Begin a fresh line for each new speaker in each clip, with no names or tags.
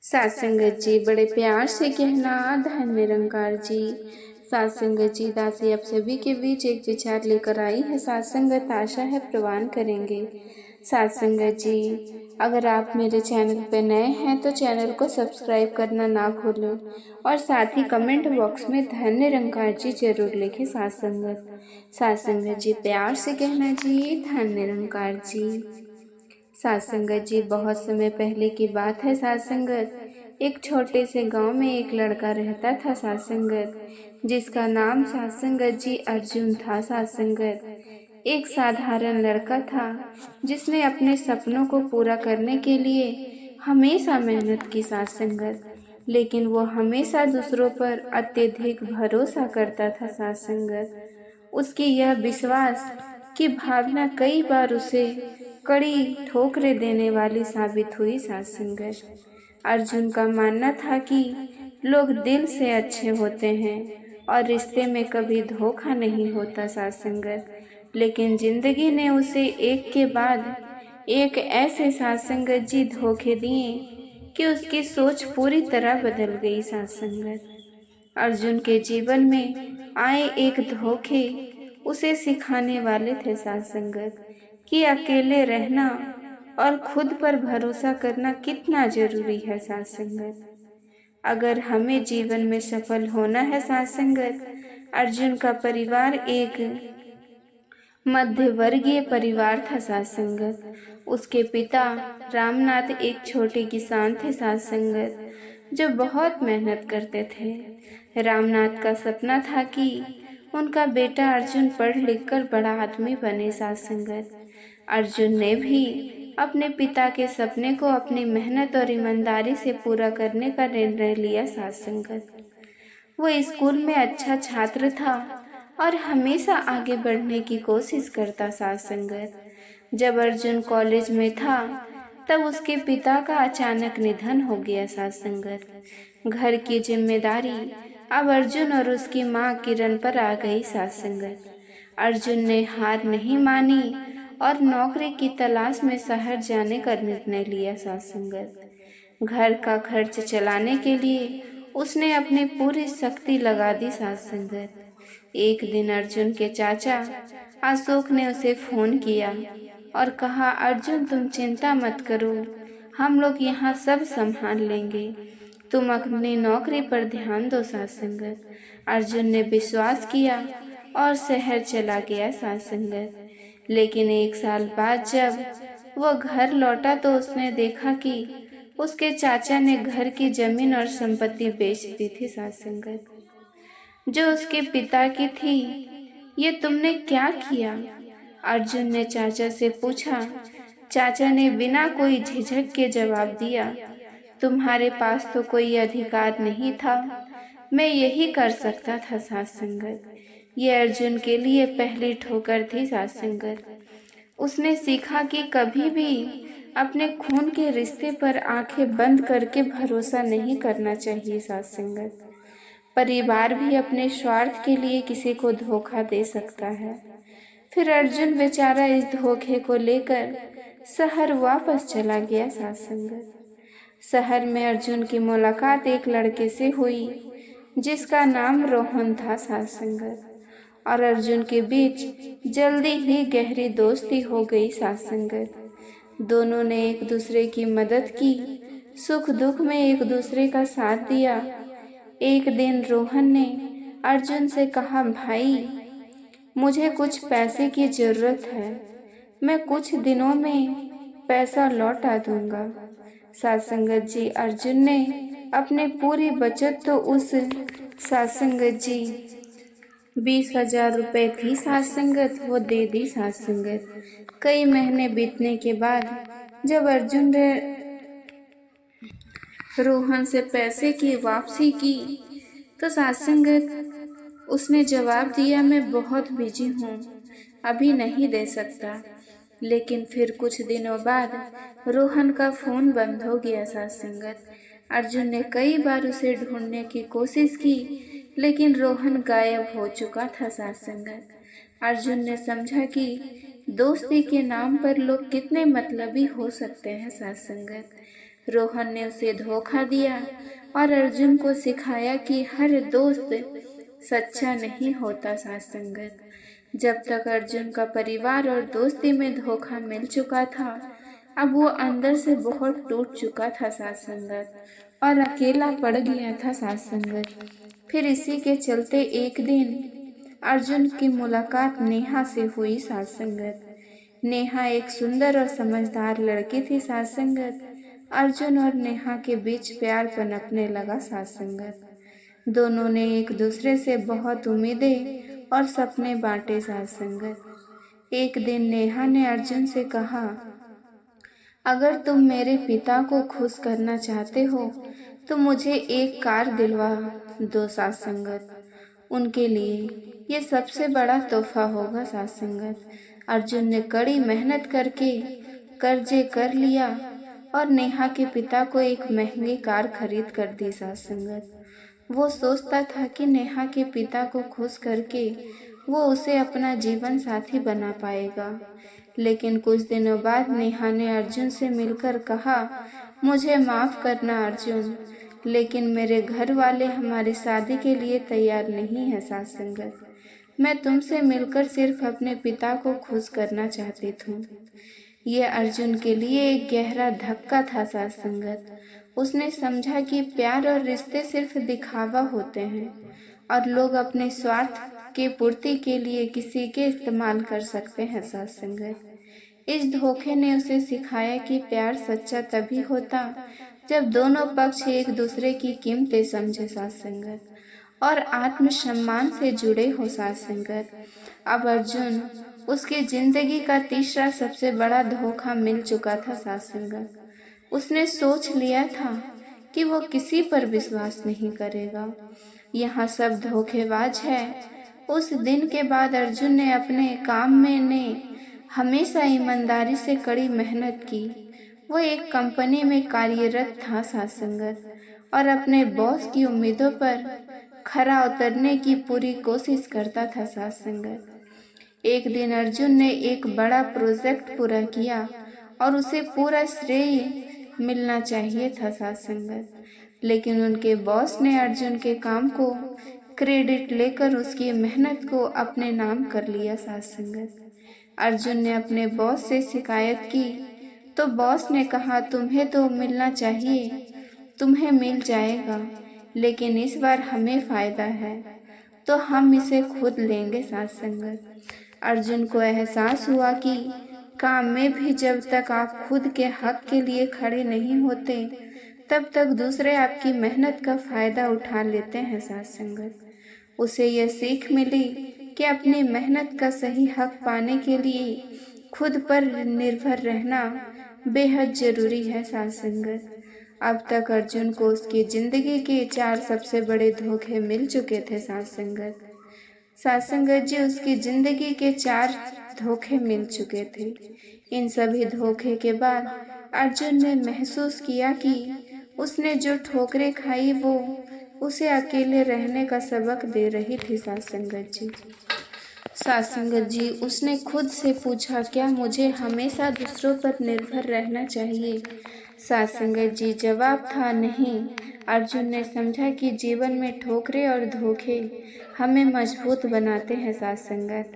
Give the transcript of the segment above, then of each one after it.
सात संगत जी बड़े प्यार से कहना धन निरंकार जी। सात संगत जी दासी आप सभी के बीच एक विचार लेकर आई है। सात संगत आशा है प्रवान करेंगे। सात संगत जी अगर आप मेरे चैनल पर नए हैं तो चैनल को सब्सक्राइब करना ना भूलें और साथ ही कमेंट बॉक्स में धन निरंकार जी जरूर लिखें। सात संगत जी प्यार से कहना जी धन निरंकार जी। सात संगत जी बहुत समय पहले की बात है। सात संगत एक छोटे से गांव में एक लड़का रहता था। सात संगत जिसका नाम सात संगत जी अर्जुन था। सात संगत एक साधारण लड़का था जिसने अपने सपनों को पूरा करने के लिए हमेशा मेहनत की। सात संगत लेकिन वो हमेशा दूसरों पर अत्यधिक भरोसा करता था। सात संगत उसकी यह विश्वास की भावना कई बार उसे कड़ी ठोकरें देने वाली साबित हुई। सात संगत अर्जुन का मानना था कि लोग दिल से अच्छे होते हैं और रिश्ते में कभी धोखा नहीं होता। सात संगत लेकिन जिंदगी ने उसे एक के बाद एक ऐसे सात संगत जी धोखे दिए कि उसकी सोच पूरी तरह बदल गई। सात संगत अर्जुन के जीवन में आए एक धोखे उसे सिखाने वाले थे। सात संगत कि अकेले रहना और खुद पर भरोसा करना कितना जरूरी है। सात संगत अगर हमें जीवन में सफल होना है। सात संगत अर्जुन का परिवार एक मध्यवर्गीय परिवार था। सात संगत उसके पिता रामनाथ एक छोटे किसान थे। सात संगत जो बहुत मेहनत करते थे। रामनाथ का सपना था कि उनका बेटा अर्जुन पढ़ लिख कर बड़ा आदमी बने। सात संगत अर्जुन ने भी अपने पिता के सपने को अपनी मेहनत और ईमानदारी से पूरा करने का निर्णय लिया। सात संगत वो स्कूल में अच्छा छात्र था और हमेशा आगे बढ़ने की कोशिश करता। सात संगत जब अर्जुन कॉलेज में था तब उसके पिता का अचानक निधन हो गया। सात संगत घर की जिम्मेदारी अब अर्जुन और उसकी माँ किरण पर आ गई। सात संगत अर्जुन ने हार नहीं मानी और नौकरी की तलाश में शहर जाने का निर्णय लिया। सात संगत घर का खर्च चलाने के लिए उसने अपनी पूरी शक्ति लगा दी। सात संगत एक दिन अर्जुन के चाचा अशोक ने उसे फोन किया और कहा, अर्जुन तुम चिंता मत करो, हम लोग यहाँ सब संभाल लेंगे, तुम अपनी नौकरी पर ध्यान दो। सात संगत अर्जुन ने विश्वास किया और शहर चला गया। सात संगत लेकिन एक साल बाद जब वो घर लौटा तो उसने देखा कि उसके चाचा ने घर की जमीन और संपत्ति बेच दी थी। सात संगत जो उसके पिता की थी। ये तुमने क्या किया? अर्जुन ने चाचा से पूछा। चाचा ने बिना कोई झिझक के जवाब दिया, तुम्हारे पास तो कोई अधिकार नहीं था, मैं यही कर सकता था। सात संगत ये अर्जुन के लिए पहली ठोकर थी। सात संगत उसने सीखा कि कभी भी अपने खून के रिश्ते पर आंखें बंद करके भरोसा नहीं करना चाहिए। सात संगत परिवार भी अपने स्वार्थ के लिए किसी को धोखा दे सकता है। फिर अर्जुन बेचारा इस धोखे को लेकर शहर वापस चला गया। सात संगत शहर में अर्जुन की मुलाकात एक लड़के से हुई जिसका नाम रोहन था। सात संगत और अर्जुन के बीच जल्दी ही गहरी दोस्ती हो गई। सात संगत दोनों ने एक दूसरे की मदद की, सुख दुख में एक दूसरे का साथ दिया। एक दिन रोहन ने अर्जुन से कहा, भाई मुझे कुछ पैसे की जरूरत है, मैं कुछ दिनों में पैसा लौटा दूंगा। सात संगत जी अर्जुन ने अपनी पूरी बचत तो उस सात संगत जी 20,000 रुपए थी। सात संगत वो दे दी। सात संगत कई महीने बीतने के बाद जब अर्जुन ने रोहन से पैसे की वापसी की तो सात संगत उसने जवाब दिया, मैं बहुत बिजी हूँ, अभी नहीं दे सकता। लेकिन फिर कुछ दिनों बाद रोहन का फोन बंद हो गया। सात संगत अर्जुन ने कई बार उसे ढूंढने की कोशिश की लेकिन रोहन गायब हो चुका था। सात संगत अर्जुन ने समझा कि दोस्ती के नाम पर लोग कितने मतलबी हो सकते हैं। सात संगत रोहन ने उसे धोखा दिया और अर्जुन को सिखाया कि हर दोस्त सच्चा नहीं होता। साथ संगत, जब तक अर्जुन का परिवार और दोस्ती में धोखा मिल चुका था, अब वो अंदर से बहुत टूट चुका था। साथ संगत, और अकेला पड़ गया था। साथ संगत, फिर इसी के चलते एक दिन अर्जुन की मुलाकात नेहा से हुई। साथ संगत, नेहा एक सुंदर और समझदार लड़की थी। साथ संगत, अर्जुन और नेहा के बीच प्यार पनपने लगा। साथ संगत, दोनों ने एक दूसरे से बहुत उम्मीदें और सपने बांटे। साथ संगत, एक दिन नेहा ने अर्जुन से कहा, अगर तुम मेरे पिता को खुश करना चाहते हो तो मुझे एक कार दिलवा दो। साथ संगत, उनके लिए ये सबसे बड़ा तोहफा होगा। साथ संगत, अर्जुन ने कड़ी मेहनत करके कर्जे कर लिया और नेहा के पिता को एक महंगी कार खरीद कर दी। साथ संगत, वो सोचता था कि नेहा के पिता को खुश करके वो उसे अपना जीवन साथी बना पाएगा। लेकिन कुछ दिनों बाद नेहा ने अर्जुन से मिलकर कहा, मुझे माफ़ करना अर्जुन, लेकिन मेरे घर वाले हमारी शादी के लिए तैयार नहीं है। साथ संगत, मैं तुमसे मिलकर सिर्फ अपने पिता को खुश करना चाहती थी। ये अर्जुन के लिए एक गहरा धक्का था। साथ संगत, उसने समझा कि प्यार और रिश्ते सिर्फ दिखावा होते हैं और लोग अपने स्वार्थ की पूर्ति के लिए किसी के इस्तेमाल कर सकते हैं। साथ संगत, इस धोखे ने उसे सिखाया कि प्यार सच्चा तभी होता जब दोनों पक्ष एक दूसरे की कीमतें समझे। साथ संगत, और आत्मसम्मान से जुड़े हो। साथ संगत, अब अर्जुन उसकी जिंदगी का तीसरा सबसे बड़ा धोखा मिल चुका था। साथ संगत, उसने सोच लिया था कि वो किसी पर विश्वास नहीं करेगा, यहाँ सब धोखेबाज है। उस दिन के बाद अर्जुन ने अपने काम में हमेशा ईमानदारी से कड़ी मेहनत की। वो एक कंपनी में कार्यरत था। साथ संगत, और अपने बॉस की उम्मीदों पर खरा उतरने की पूरी कोशिश करता था। साथ संगत, एक दिन अर्जुन ने एक बड़ा प्रोजेक्ट पूरा किया और उसे पूरा श्रेय मिलना चाहिए था। साथ संगत, लेकिन उनके बॉस ने अर्जुन के काम को क्रेडिट लेकर उसकी मेहनत को अपने नाम कर लिया। साथ संगत, अर्जुन ने अपने बॉस से शिकायत की तो बॉस ने कहा, तुम्हें तो मिलना चाहिए, तुम्हें मिल जाएगा, लेकिन इस बार हमें फ़ायदा है तो हम इसे खुद लेंगे। साथ संगत, अर्जुन को एहसास हुआ कि काम में भी जब तक आप खुद के हक के लिए खड़े नहीं होते तब तक दूसरे आपकी मेहनत का फ़ायदा उठा लेते हैं। साथ संगत, उसे यह सीख मिली कि अपनी मेहनत का सही हक पाने के लिए खुद पर निर्भर रहना बेहद ज़रूरी है। साथ संगत, अब तक अर्जुन को उसकी ज़िंदगी के 4 सबसे बड़े धोखे मिल चुके थे। साथ संगत जी, उसकी ज़िंदगी के 4 धोखे मिल चुके थे। इन सभी धोखे के बाद अर्जुन ने महसूस किया कि उसने जो ठोकरें खाई वो उसे अकेले रहने का सबक दे रही थी। साथ संगत जी, उसने खुद से पूछा, क्या मुझे हमेशा दूसरों पर निर्भर रहना चाहिए? साथ संगत जी, जवाब था नहीं। अर्जुन ने समझा कि जीवन में ठोकरें और धोखे हमें मजबूत बनाते हैं। साथ संगत,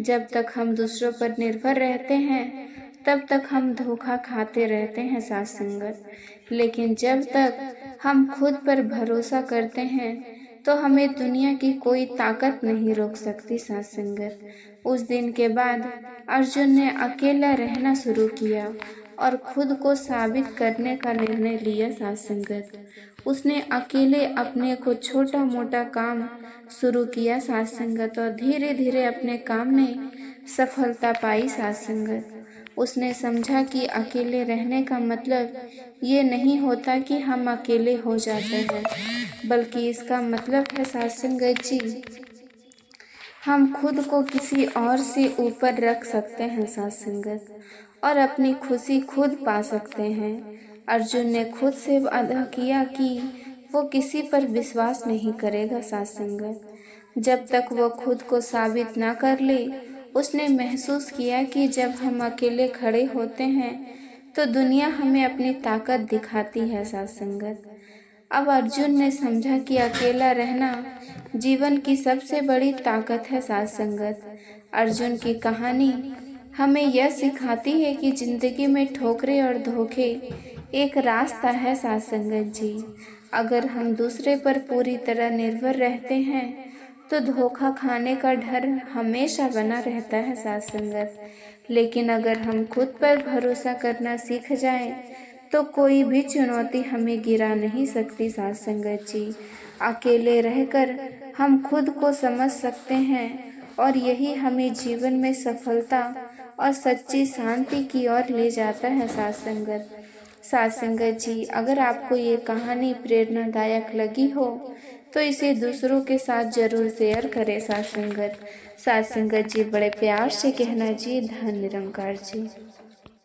जब तक हम दूसरों पर निर्भर रहते हैं तब तक हम धोखा खाते रहते हैं। साथ संगत, लेकिन जब तक हम खुद पर भरोसा करते हैं तो हमें दुनिया की कोई ताकत नहीं रोक सकती। साथ संगत, उस दिन के बाद अर्जुन ने अकेला रहना शुरू किया और खुद को साबित करने का निर्णय लिया। साथ संगत, उसने अकेले अपने को छोटा मोटा काम शुरू किया। साथ संगत, और धीरे धीरे अपने काम में सफलता पाई। साथ संगत, उसने समझा कि अकेले रहने का मतलब ये नहीं होता कि हम अकेले हो जाते हैं, बल्कि इसका मतलब है साथ संगत जी, हम खुद को किसी और से ऊपर रख सकते हैं। साथ संगत, और अपनी खुशी खुद पा सकते हैं। अर्जुन ने खुद से वादा किया कि वो किसी पर विश्वास नहीं करेगा। साथ संगत, जब तक वो खुद को साबित ना कर ले। उसने महसूस किया कि जब हम अकेले खड़े होते हैं तो दुनिया हमें अपनी ताकत दिखाती है साथ संगत। अब अर्जुन ने समझा कि अकेला रहना जीवन की सबसे बड़ी ताकत है साथ संगत। अर्जुन की कहानी हमें यह सिखाती है कि जिंदगी में ठोकरें और धोखे एक रास्ता है साथ संगत जी। अगर हम दूसरे पर पूरी तरह निर्भर रहते हैं तो धोखा खाने का डर हमेशा बना रहता है साथ संगत। लेकिन अगर हम खुद पर भरोसा करना सीख जाएं तो कोई भी चुनौती हमें गिरा नहीं सकती साथ संगत जी। अकेले रहकर हम खुद को समझ सकते हैं और यही हमें जीवन में सफलता और सच्ची शांति की ओर ले जाता है साथ संगत। साथ संगत जी, अगर आपको ये कहानी प्रेरणादायक लगी हो तो इसे दूसरों के साथ जरूर शेयर करें साथ संगत। साथ संगत जी, बड़े प्यार से कहना जी, धन निरंकार जी।